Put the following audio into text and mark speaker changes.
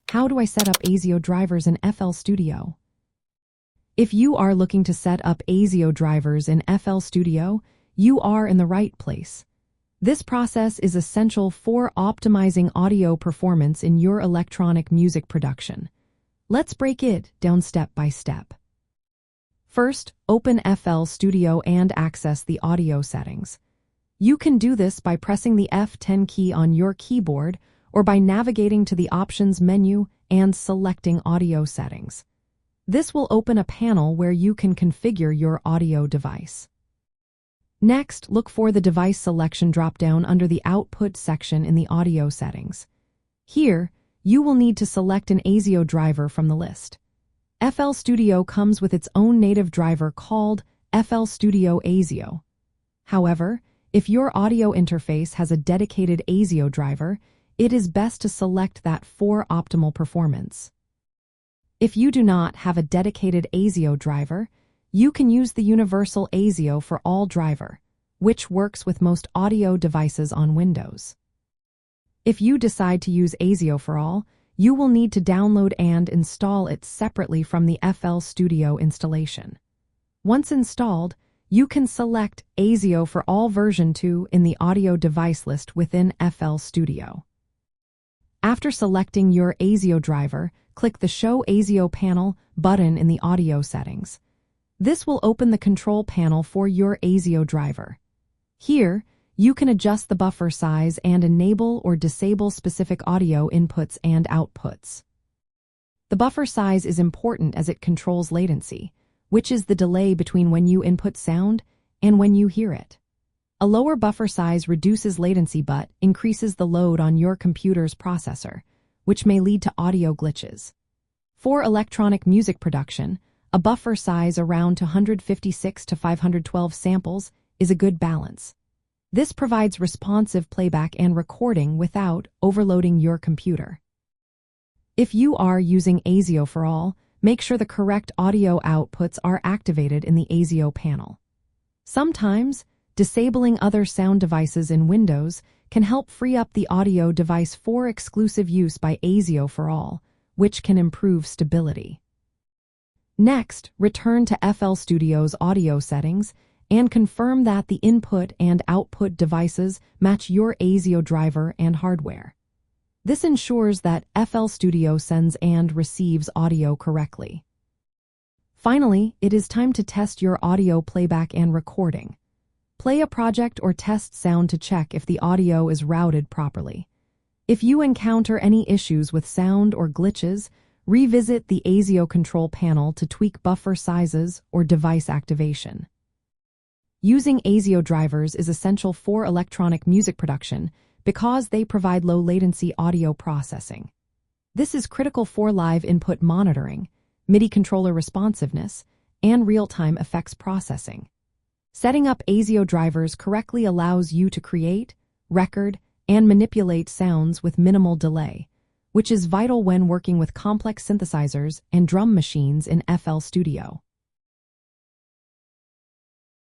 Speaker 1: How do I set up ASIO drivers in FL Studio? If you are looking to set up ASIO drivers in FL Studio, you are in the right place. This process is essential for optimizing audio performance in your electronic music production. Let's break it down step by step. First, open FL Studio and access the audio settings. You can do this by pressing the F10 key on your keyboard or by navigating to the Options menu and selecting Audio Settings. This will open a panel where you can configure your audio device. Next, look for the device selection drop-down under the Output section in the Audio Settings. Here, you will need to select an ASIO driver from the list. FL Studio comes with its own native driver called FL Studio ASIO. However, if your audio interface has a dedicated ASIO driver, it is best to select that for optimal performance. If you do not have a dedicated ASIO driver, you can use the Universal ASIO for All driver, which works with most audio devices on Windows. If you decide to use ASIO for All, you will need to download and install it separately from the FL Studio installation. Once installed, you can select ASIO for All version 2 in the audio device list within FL Studio. After selecting your ASIO driver, click the Show ASIO Panel button in the audio settings. This will open the control panel for your ASIO driver. Here, you can adjust the buffer size and enable or disable specific audio inputs and outputs. The buffer size is important as it controls latency, which is the delay between when you input sound and when you hear it. A lower buffer size reduces latency but increases the load on your computer's processor, which may lead to audio glitches. For electronic music production, a buffer size around 256 to 512 samples is a good balance. This provides responsive playback and recording without overloading your computer. If you are using ASIO for All, make sure the correct audio outputs are activated in the ASIO panel. Sometimes, disabling other sound devices in Windows can help free up the audio device for exclusive use by ASIO for All, which can improve stability. Next, return to FL Studio's audio settings and confirm that the input and output devices match your ASIO driver and hardware. This ensures that FL Studio sends and receives audio correctly. Finally, it is time to test your audio playback and recording. Play a project or test sound to check if the audio is routed properly. If you encounter any issues with sound or glitches, revisit the ASIO control panel to tweak buffer sizes or device activation. Using ASIO drivers is essential for electronic music production because they provide low latency audio processing. This is critical for live input monitoring, MIDI controller responsiveness, and real-time effects processing. Setting up ASIO drivers correctly allows you to create, record, and manipulate sounds with minimal delay, which is vital when working with complex synthesizers and drum machines in FL Studio.